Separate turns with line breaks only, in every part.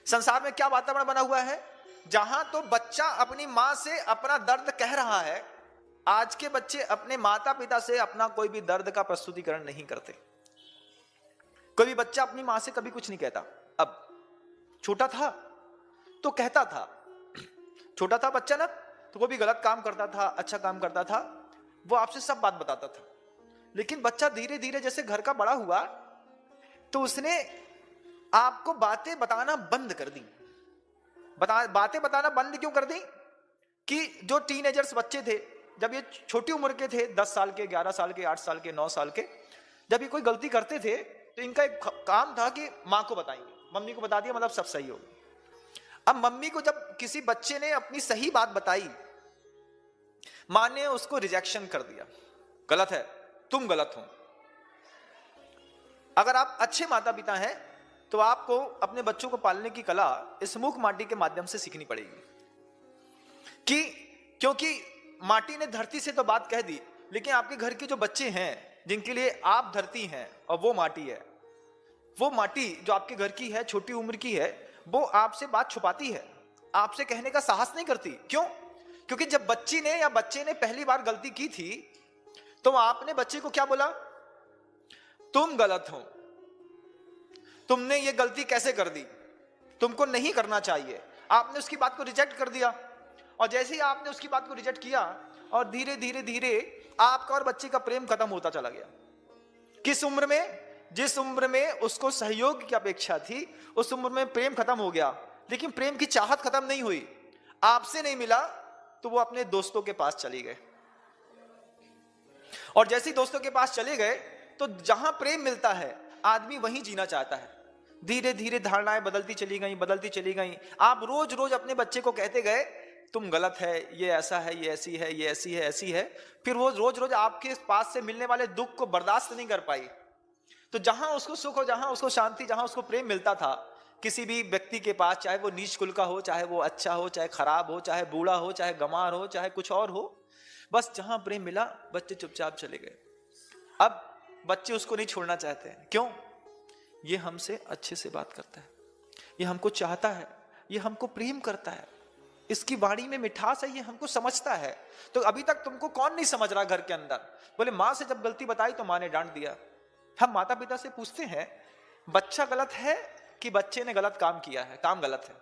संसार में क्या वातावरण बना हुआ है, जहां तो बच्चा अपनी मां से अपना दर्द कह रहा है। आज के बच्चे अपने माता पिता से अपना कोई भी दर्द का प्रस्तुतिकरण नहीं करते। कोई भी बच्चा अपनी मां से कभी कुछ नहीं कहता। अब छोटा था तो कहता था, छोटा था बच्चा ना, तो कोई भी गलत काम करता था, अच्छा काम करता था, वो आपसे सब बात बताता था। लेकिन बच्चा धीरे धीरे जैसे घर का बड़ा हुआ तो उसने आपको बातें बताना बंद कर दी। बातें बताना बंद क्यों कर दी? कि जो टीनेजर्स बच्चे थे, जब ये छोटी उम्र के थे, 10 साल के, 11 साल के, 8 साल के, 9 साल के, जब ये कोई गलती करते थे तो इनका एक काम था कि मां को बताएंगे, मम्मी को बता दिया मतलब सब सही होगा। अब मम्मी को जब किसी बच्चे ने अपनी सही बात बताई, मां ने उसको रिजेक्शन कर दिया, गलत है, तुम गलत हो। अगर आप अच्छे माता पिता हैं तो आपको अपने बच्चों को पालने की कला इस मूक माटी के माध्यम से सीखनी पड़ेगी। क्योंकि माटी ने धरती से तो बात कह दी, लेकिन आपके घर के जो बच्चे हैं जिनके लिए आप धरती हैं और वो माटी है, वो माटी जो आपके घर की है, छोटी उम्र की है, वो आपसे बात छुपाती है, आपसे कहने का साहस नहीं करती। क्यों? क्योंकि जब बच्ची ने या बच्चे ने पहली बार गलती की थी तो आपने बच्चे को क्या बोला? तुम गलत हो, तुमने ये गलती कैसे कर दी, तुमको नहीं करना चाहिए। आपने उसकी बात को रिजेक्ट कर दिया, और जैसे ही आपने उसकी बात को रिजेक्ट किया और धीरे धीरे धीरे आपका और बच्चे का प्रेम खत्म होता चला गया। किस उम्र में? जिस उम्र में उसको सहयोग की अपेक्षा थी उस उम्र में प्रेम खत्म हो गया। लेकिन प्रेम की चाहत खत्म नहीं हुई। आपसे नहीं मिला तो वो अपने दोस्तों के पास चले गए, और जैसे ही दोस्तों के पास चले गए तो जहां प्रेम मिलता है आदमी वहीं जीना चाहता है। धीरे धीरे धारणाएं बदलती चली गई, बदलती चली गई। आप रोज रोज अपने बच्चे को कहते गए तुम गलत है, ये ऐसा है, ये ऐसी है, ये ऐसी है, ऐसी है। फिर वो रोज रोज आपके पास से मिलने वाले दुख को बर्दाश्त नहीं कर पाई। तो जहां उसको सुख हो, जहां उसको शांति, जहां उसको प्रेम मिलता था किसी भी व्यक्ति के पास, चाहे वो नीच कुल का हो, चाहे वो अच्छा हो, चाहे खराब हो, चाहे बूढ़ा हो, चाहे गंवार हो, चाहे कुछ और हो, बस जहां प्रेम मिला बच्चे चुपचाप चले गए। अब बच्चे उसको नहीं छोड़ना चाहते हैं। क्यों? ये हमसे अच्छे से बात करता है, ये हमको चाहता है, ये हमको प्रेम करता है, इसकी वाणी में मिठास है, ये हमको समझता है। तो अभी तक तुमको कौन नहीं समझ रहा घर के अंदर? बोले मां से जब गलती बताई तो मां ने डांट दिया। हम माता पिता से पूछते हैं बच्चा गलत है कि बच्चे ने गलत काम किया है? काम गलत है।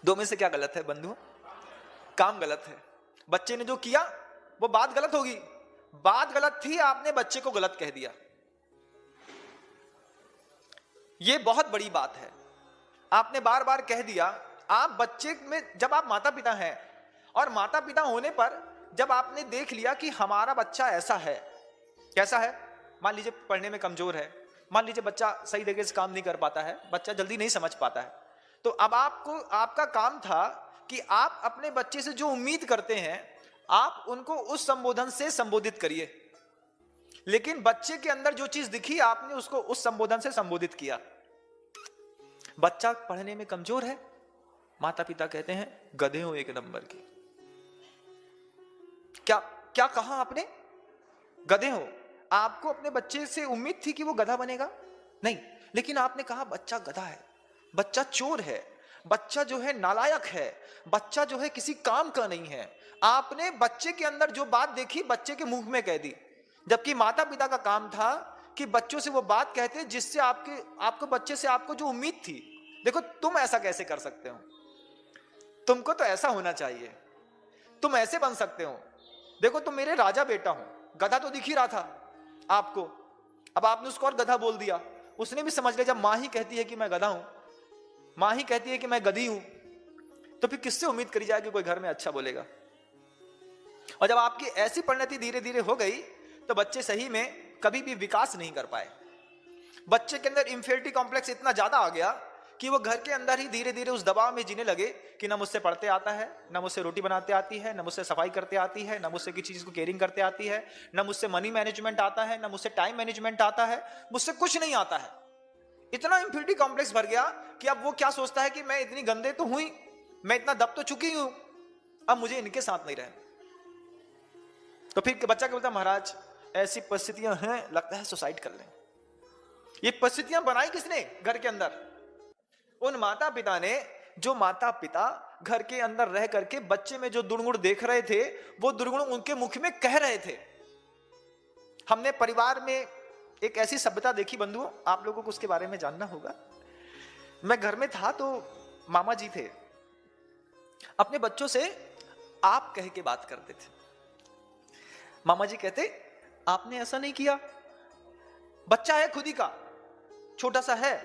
दो में से क्या गलत है बंधु? काम गलत है। बच्चे ने जो किया वो बात गलत होगी। बात गलत थी, आपने बच्चे को गलत कह दिया। ये बहुत बड़ी बात है, आपने बार बार कह दिया। आप बच्चे में, जब आप माता पिता हैं और माता पिता होने पर जब आपने देख लिया कि हमारा बच्चा ऐसा है, कैसा है, मान लीजिए पढ़ने में कमजोर है, मान लीजिए बच्चा सही तरीके से काम नहीं कर पाता है, बच्चा जल्दी नहीं समझ पाता है, तो अब आपको, आपका काम था कि आप अपने बच्चे से जो उम्मीद करते हैं आप उनको उस संबोधन से संबोधित करिए। लेकिन बच्चे के अंदर जो चीज दिखी आपने उसको उस संबोधन से संबोधित किया। बच्चा पढ़ने में कमजोर है, माता पिता कहते हैं गधे हो एक नंबर की। क्या क्या कहा आपने? गधे हो। आपको अपने बच्चे से उम्मीद थी कि वो गधा बनेगा? नहीं, लेकिन आपने कहा बच्चा गधा है, बच्चा चोर है, बच्चा जो है नालायक है, बच्चा जो है किसी काम का नहीं है। आपने बच्चे के अंदर जो बात देखी बच्चे के मुंह में कह दी, जबकि माता पिता का काम था कि बच्चों से वो बात कहते जिससे आपको बच्चे से आपको जो उम्मीद थी। देखो तुम ऐसा कैसे कर सकते हो, तुमको तो ऐसा होना चाहिए, तुम ऐसे बन सकते हो, देखो तुम मेरे राजा बेटा हो। गधा तो दिख ही रहा था आपको, अब आपने उसको और गधा बोल दिया। उसने भी समझ लिया जब मां ही कहती है कि मैं गधा हूं, मां ही कहती है कि मैं गधी हूं, तो फिर किससे उम्मीद करी जाए कि कोई घर में अच्छा बोलेगा। और जब आपकी ऐसी परिणति धीरे धीरे हो गई तो बच्चे सही में कभी भी विकास नहीं कर पाए। बच्चे के अंदर इंफीरियरिटी कॉम्प्लेक्स इतना ज्यादा आ गया कि वो घर के अंदर ही धीरे धीरे उस दबाव में जीने लगे कि ना मुझसे पढ़ते आता है, ना मुझसे रोटी बनाते आती है, ना मुझसे सफाई करते आती है, ना मुझसे किसी चीज को केयरिंग करते आती है, ना मुझसे मनी मैनेजमेंट आता है, ना मुझसे टाइम मैनेजमेंट आता है, मुझसे कुछ नहीं आता है। इतना इंफीरियरिटी कॉम्प्लेक्स भर गया कि अब वो क्या सोचता है कि मैं इतनी गंदे तो हुई, मैं इतना दब तो चुकी हूं, अब मुझे इनके साथ नहीं रहना। तो फिर बच्चा क्या बोलता है, महाराज ऐसी परिस्थितियां हैं, लगता है सुसाइड कर लें। ये परिस्थितियां बनाई किसने घर के अंदर? उन माता पिता ने, जो माता पिता घर के अंदर रह करके बच्चे में जो दुर्गुण देख रहे थे, वो दुर्गुण उनके मुख में कह रहे थे। हमने परिवार में एक ऐसी सभ्यता देखी बंधुओं, आप लोगों को उसके बारे में जानना होगा। मैं घर में था तो मामा जी थे, अपने बच्चों से आप कह के बात करते थे। मामा जी कहते, आपने ऐसा नहीं किया, बच्चा है खुद ही का, छोटा सा है,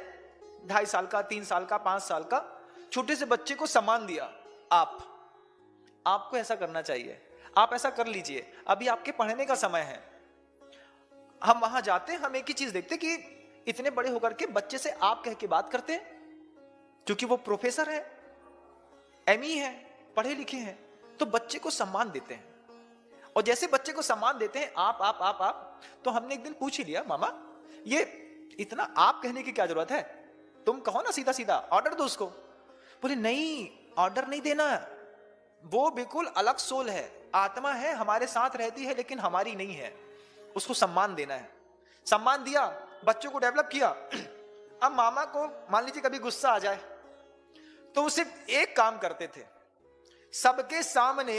2.5 साल का, 3 साल का, 5 साल का, छोटे से बच्चे को सम्मान दिया। आपको ऐसा करना चाहिए, आप ऐसा कर लीजिए, अभी आपके पढ़ने का समय है। हम वहां जाते, हम एक ही चीज देखते कि इतने बड़े होकर के बच्चे से आप कह के बात करते हैं, क्योंकि वो प्रोफेसर है, एमई है, पढ़े लिखे हैं, तो बच्चे को सम्मान देते हैं। और जैसे बच्चे को सम्मान देते हैं आप, तो हमने एक दिन पूछ ही लिया, मामा ये इतना आप कहने की क्या जरूरत है, तुम कहो ना सीधा सीधा, ऑर्डर दो उसको। बोले नहीं, ऑर्डर नहीं देना, वो बिल्कुल अलग सोल है, आत्मा है, हमारे साथ रहती है लेकिन हमारी नहीं है, उसको सम्मान देना है। सम्मान दिया, बच्चों को डेवलप किया। अब मामा को मान लीजिए कभी गुस्सा आ जाए तो वो सिर्फ एक काम करते थे, सबके सामने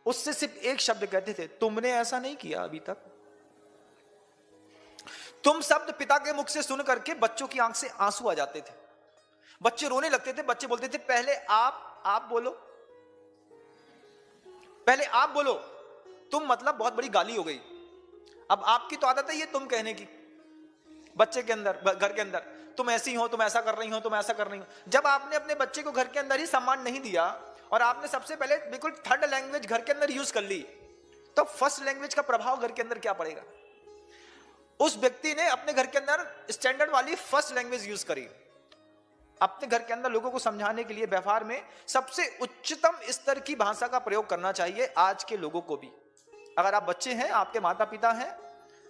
उससे सिर्फ एक शब्द कहते थे, तुमने ऐसा नहीं किया अभी तक। तुम शब्द पिता के मुख से सुन करके बच्चों की आंख से आंसू आ जाते थे, बच्चे रोने लगते थे। बच्चे बोलते थे, पहले आप बोलो, पहले आप बोलो, तुम मतलब बहुत बड़ी गाली हो गई। अब आपकी तो आदत है ये तुम कहने की, बच्चे के अंदर, घर के अंदर, तुम ऐसी हो, तुम ऐसा कर रही हो, तुम ऐसा कर रही हो। जब आपने अपने बच्चे को घर के अंदर ही सम्मान नहीं दिया और आपने सबसे पहले बिल्कुल थर्ड लैंग्वेज घर के अंदर यूज कर ली, तो फर्स्ट लैंग्वेज का प्रभाव घर के अंदर क्या पड़ेगा। उस व्यक्ति ने अपने घर के अंदर स्टैंडर्ड वाली फर्स्ट लैंग्वेज यूज करी। अपने घर के अंदर लोगों को समझाने के लिए व्यवहार में सबसे उच्चतम स्तर की भाषा का प्रयोग करना चाहिए आज के लोगों को भी। अगर आप बच्चे हैं, आपके माता पिता हैं,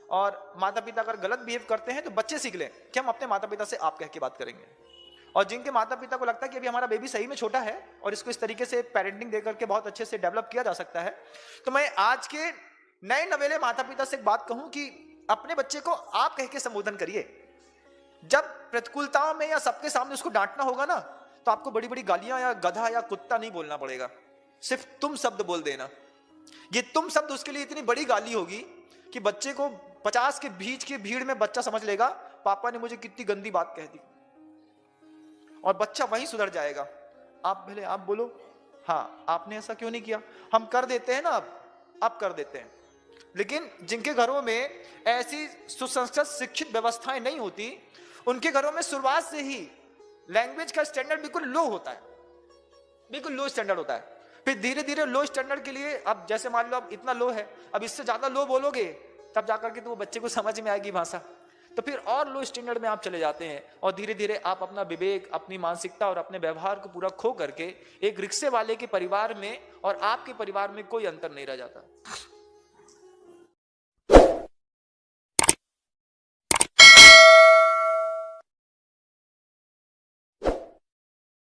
और माता पिता अगर गलत बिहेव करते हैं तो बच्चे सीख लें कि हम अपने माता पिता से आप कह के बात करेंगे। और जिनके माता पिता को लगता है कि अभी हमारा बेबी सही में छोटा है और इसको इस तरीके से पेरेंटिंग देकर के बहुत अच्छे से डेवलप किया जा सकता है, तो मैं आज के नए नवेले माता पिता से एक बात कहूं कि अपने बच्चे को आप कह के संबोधन करिए। जब प्रतिकूलताओं में या सबके सामने उसको डांटना होगा ना, तो आपको बड़ी बड़ी गालियां या गधा या कुत्ता नहीं बोलना पड़ेगा, सिर्फ तुम शब्द बोल देना। ये तुम शब्द उसके लिए इतनी बड़ी गाली होगी कि बच्चे को 50 के बीच की भीड़ में बच्चा समझ लेगा, पापा ने मुझे कितनी गंदी बात कह दी, और बच्चा वहीं सुधर जाएगा। आप पहले आप बोलो, हाँ आपने ऐसा क्यों नहीं किया। हम कर देते हैं ना, अब कर देते हैं, लेकिन जिनके घरों में ऐसी सुसंस्कृत शिक्षित व्यवस्थाएं नहीं होती, उनके घरों में शुरुआत से ही लैंग्वेज का स्टैंडर्ड बिल्कुल लो होता है, बिल्कुल लो स्टैंडर्ड होता है। फिर धीरे धीरे लो स्टैंडर्ड के लिए, अब जैसे मान लो अब इतना लो है, अब इससे ज्यादा लो बोलोगे तब जाकर के तो वो बच्चे को समझ में आएगी भाषा, तो फिर और लो स्टैंडर्ड में आप चले जाते हैं, और धीरे धीरे आप अपना विवेक, अपनी मानसिकता और अपने व्यवहार को पूरा खो करके एक रिक्शे वाले के परिवार में और आपके परिवार में कोई अंतर नहीं रह जाता।